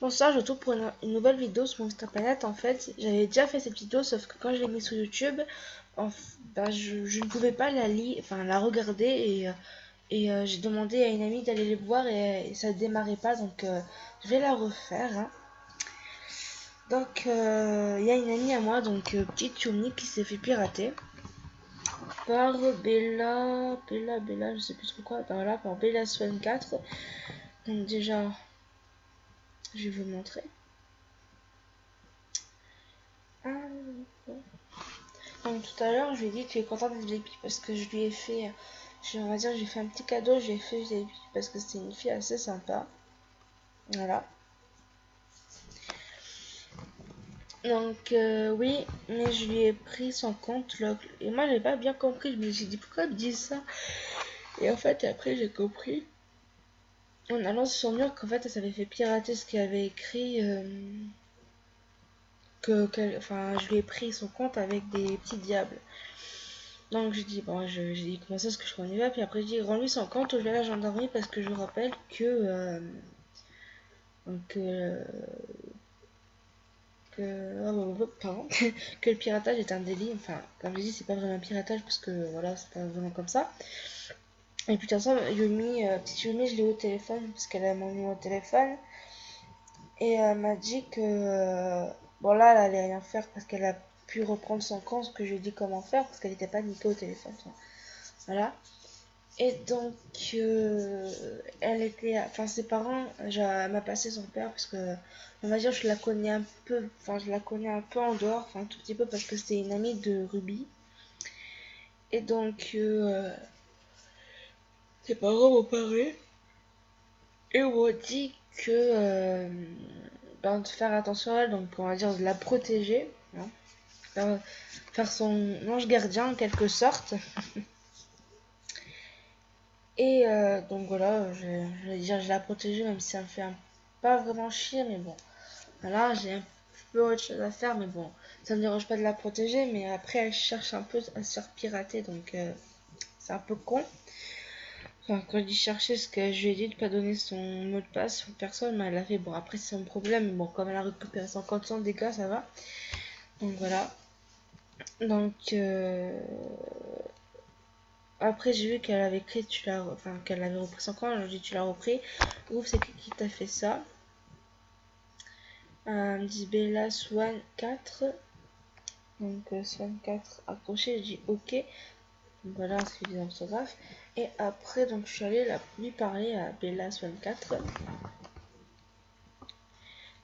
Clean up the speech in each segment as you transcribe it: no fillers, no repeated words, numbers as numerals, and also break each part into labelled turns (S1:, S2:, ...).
S1: Bonsoir, je retrouve pour une nouvelle vidéo sur mon Mr Planet. En fait, j'avais déjà fait cette vidéo, sauf que quand je l'ai mise sur YouTube, je ne pouvais pas la regarder et j'ai demandé à une amie d'aller les voir et ça ne démarrait pas, donc je vais la refaire. Hein. Donc, il y a une amie à moi, donc petite Yumi, qui s'est fait pirater par Bella, je sais plus trop quoi, voilà, par Bella Swan 4. Donc déjà, je vais vous montrer. Ah, donc tout à l'heure, je lui ai dit que tu es contente d'être VIP parce que je lui ai fait, on va dire, j'ai fait un petit cadeau, je lui ai fait VIP parce que c'était une fille assez sympa. Voilà. Donc oui, mais je lui ai pris son compte et moi j'avais pas bien compris. Je me suis dit pourquoi elle me dit ça. Et en fait après j'ai compris en allant sur son mur qu'en fait elle s'avait fait pirater ce qu'elle avait écrit. Enfin, je lui ai pris son compte avec des petits diables. Donc j'ai dit, bon, j'ai dit comment ça, est-ce que je connais pas. Puis après j'ai dit, rends-lui son compte, je vais à la gendarmerie parce que je rappelle donc, pardon, que le piratage est un délit. Enfin, comme je dis, c'est pas vraiment un piratage parce que voilà, c'est pas vraiment comme ça. Et puis de toute façon, petite Yumi, je l'ai au téléphone parce qu'elle a mon numéro de téléphone. Et elle m'a dit que, bon là, elle allait rien faire parce qu'elle a pu reprendre son compte, ce que je lui ai dit comment faire parce qu'elle n'était pas niquée au téléphone. Voilà. Et donc, elle était, enfin ses parents, elle m'a passé son père parce que, on va dire, je la connais un peu, enfin je la connais un peu en dehors, enfin un tout petit peu parce que c'était une amie de Ruby. Et donc, ses parents m'ont parlé et m'ont dit que, de faire attention à elle, donc on va dire de la protéger, hein, faire son ange gardien en quelque sorte. Et donc voilà, je vais dire je l'ai protégée même si ça me fait pas vraiment chier, mais bon. Voilà, j'ai un peu autre chose à faire, mais bon, ça me dérange pas de la protéger, mais après elle cherche un peu à se faire pirater, donc c'est un peu con. Enfin, quand je dis chercher, ce que je lui ai dit de pas donner son mot de passe aux personnes, mais elle a fait, bon après c'est son problème, mais bon, comme elle a récupéré 50 ans de dégâts, ça va. Donc voilà. Donc après j'ai vu qu'elle avait écrit, enfin qu'elle avait repris son compte, je lui ai dit tu l'as repris. Ouf, c'est qui t'a fait ça? Me dit Bella Swan 4. Donc Swan 4 accroché, je dis ok. Donc voilà, c'est des orthographes. Et après, donc je suis allée lui parler à Bella Swan 4.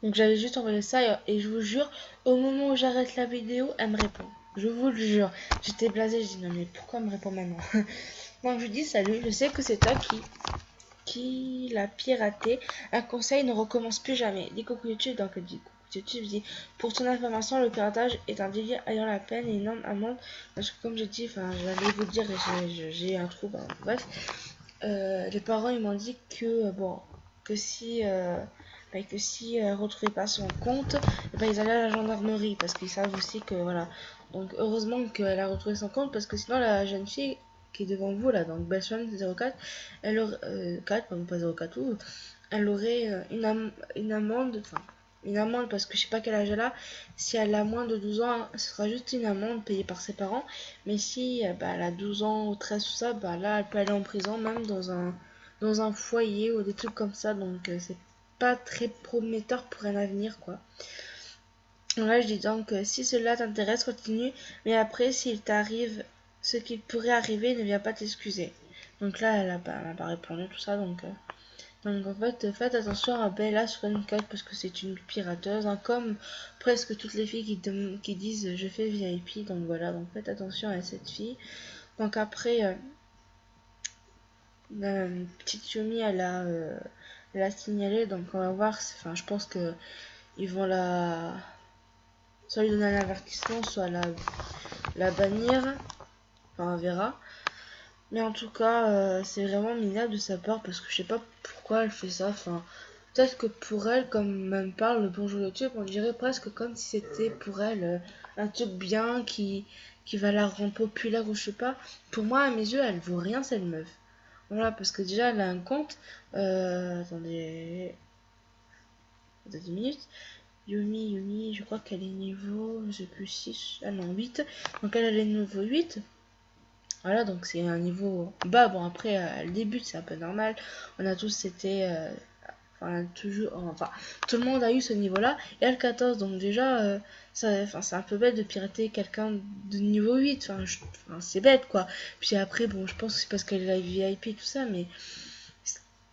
S1: Donc j'avais juste envoyé ça et je vous jure, au moment où j'arrête la vidéo, elle me répond. Je vous le jure. J'étais blasée, je dis non mais pourquoi elle me répond maintenant? Donc je dis salut, je sais que c'est toi qui l'a piraté. Un conseil, ne recommence plus jamais. Dis coucou YouTube, donc dis coucou YouTube, dis pour ton information, le piratage est un délit ayant la peine et énorme amende. Parce que comme j'ai dit, enfin j'allais vous dire, j'ai un trou, ben, bref. Les parents ils m'ont dit que bon, que si retrouvaient pas son compte, ils allaient à la gendarmerie parce qu'ils savent aussi que voilà. Donc heureusement qu'elle a retrouvé son compte parce que sinon la jeune fille qui est devant vous là, donc Belshman 04, elle aurait 4, pas 04 ou elle aurait une amende, enfin une amende parce que je sais pas quel âge elle a. Si elle a moins de 12 ans, ce sera juste une amende payée par ses parents. Mais si elle a 12 ans ou 13 tout ça, là elle peut aller en prison même dans un foyer ou des trucs comme ça. Donc c'est pas très prometteur pour un avenir quoi. Donc là je dis donc si cela t'intéresse continue, mais après s'il t'arrive ce qui pourrait arriver ne viens pas t'excuser. Donc là elle a pas répondu tout ça donc en fait faites attention à Bella Swan4 parce que c'est une pirateuse hein, comme presque toutes les filles qui disent je fais VIP, donc voilà, donc faites attention à cette fille. Donc après la petite Yumi elle a signalé, donc on va voir, enfin je pense que ils vont soit lui donner un avertissement, soit la bannir, enfin on verra. Mais en tout cas c'est vraiment minable de sa part parce que je sais pas pourquoi elle fait ça, enfin peut-être que pour elle, comme elle me parle le bonjour YouTube, on dirait presque comme si c'était pour elle un truc bien qui va la rendre populaire ou je sais pas. Pour moi, à mes yeux, elle vaut rien cette meuf. Voilà, parce que déjà, elle a un compte. Attendez. de 10 minutes. Yumi, je crois qu'elle est niveau, je sais plus, 6, ah non, 8. Donc elle est niveau 8. Voilà, donc c'est un niveau bas. Bon, après, le début, c'est un peu normal. On a tous été... enfin, toujours... Enfin, tout le monde a eu ce niveau-là. Et elle 14, donc déjà, c'est un peu bête de pirater quelqu'un de niveau 8. Enfin, c'est bête, quoi. Puis après, bon, je pense que c'est parce qu'elle est la VIP et tout ça, mais...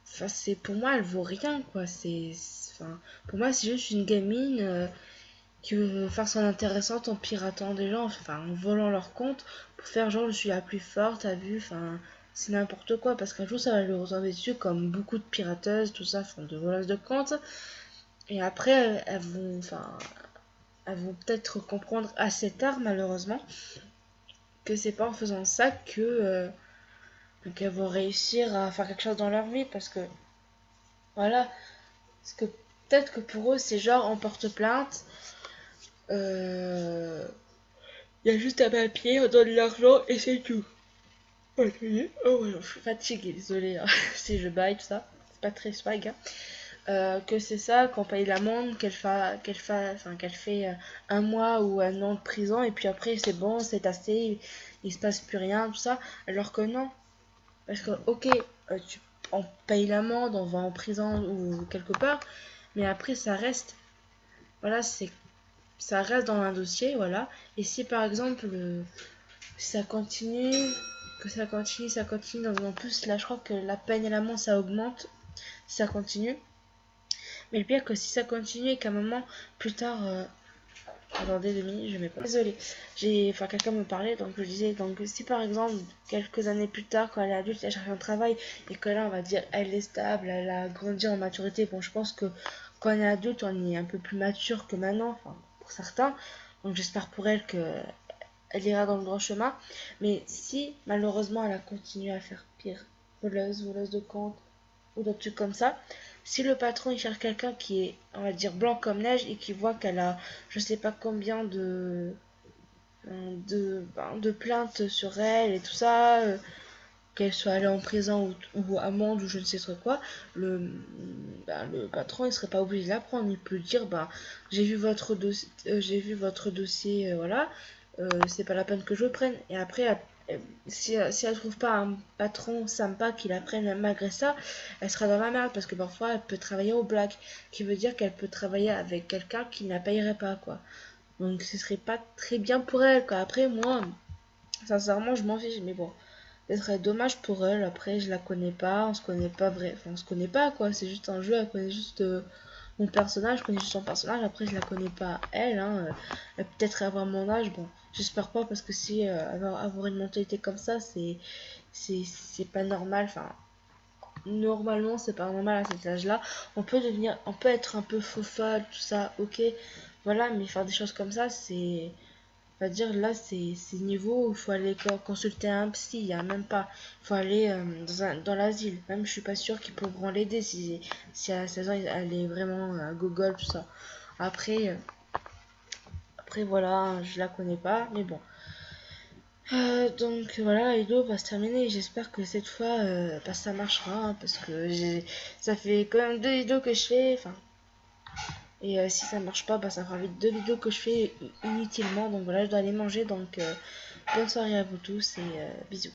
S1: Enfin, pour moi, elle vaut rien, quoi. Enfin, pour moi, c'est juste une gamine... qui veut faire son intéressante en piratant des gens, enfin en volant leur compte pour faire genre je suis la plus forte, t'as vu, enfin c'est n'importe quoi parce qu'un jour ça va lui retomber dessus comme beaucoup de pirateuses, tout ça, font de voleuses de compte et après elles vont peut-être comprendre assez tard malheureusement que c'est pas en faisant ça qu'elles vont réussir à faire quelque chose dans leur vie parce que voilà, parce que peut-être que pour eux c'est genre on porte plainte. Euh, Il y a juste un papier, on donne l'argent et c'est tout. Oh, ouais, je suis fatiguée, désolée hein, si je baille, tout ça. C'est pas très swag. Hein. Que c'est ça, qu'on paye l'amende, qu'elle fait 1 mois ou 1 an de prison et puis après c'est bon, c'est assez, il se passe plus rien, tout ça. Alors que non. Parce que, ok, on paye l'amende, on va en prison ou quelque part, mais après ça reste. Voilà, ça reste dans un dossier, voilà. Et si par exemple ça continue, ça continue. Donc en plus là je crois que la peine et l'amende ça augmente si ça continue. Mais le pire que si ça continue et qu'à un moment plus tard, attendez 2 minutes, je mets pas. Désolée, enfin quelqu'un me parlait donc je disais donc si par exemple quelques années plus tard quand elle est adulte elle cherche un travail et que là on va dire elle est stable, elle a grandi en maturité. Bon je pense que quand on est adulte on est un peu plus mature que maintenant, enfin pour certains. Donc j'espère pour elle que elle ira dans le droit chemin. Mais si malheureusement elle a continué à faire pire, voleuse de compte ou d'autres trucs comme ça, si le patron il cherche quelqu'un qui est, on va dire, blanc comme neige et qui voit qu'elle a je sais pas combien de plaintes sur elle et tout ça, qu'elle soit allée en prison ou amende ou je ne sais trop quoi, le patron il serait pas obligé de la prendre, il peut dire j'ai vu votre dossier, voilà, c'est pas la peine que je prenne. Et après si elle trouve pas un patron sympa qui la prenne malgré ça, elle sera dans la merde parce que parfois elle peut travailler au black, qui veut dire qu'elle peut travailler avec quelqu'un qui ne la payerait pas, quoi. Donc ce serait pas très bien pour elle, quoi. Après moi sincèrement je m'en fiche, mais bon, ce serait dommage pour elle. Après, je la connais pas, on se connaît pas vrai, enfin on se connaît pas quoi. C'est juste un jeu, elle connaît juste mon personnage, je connais juste son personnage. Après, je la connais pas elle. Hein. Elle peut-être avoir mon âge, bon, j'espère pas parce que si avoir une mentalité comme ça, c'est pas normal. Enfin, normalement, c'est pas normal à cet âge-là. On peut être un peu faux folle, tout ça, ok, voilà, mais faire des choses comme ça, c'est va dire là c'est niveau où il faut aller consulter un psy, il y a même pas, il faut aller dans l'asile, même je suis pas sûre qu'ils pourront l'aider si à 16 ans elle est vraiment à Google tout ça. Après après voilà, je la connais pas mais bon. Donc voilà, la vidéo va se terminer. J'espère que cette fois ça marchera hein, parce que ça fait quand même 2 vidéos que je fais, enfin. Et si ça marche pas, ça fera vite 2 vidéos que je fais inutilement. Donc voilà, je dois aller manger. Donc bonne soirée à vous tous et bisous.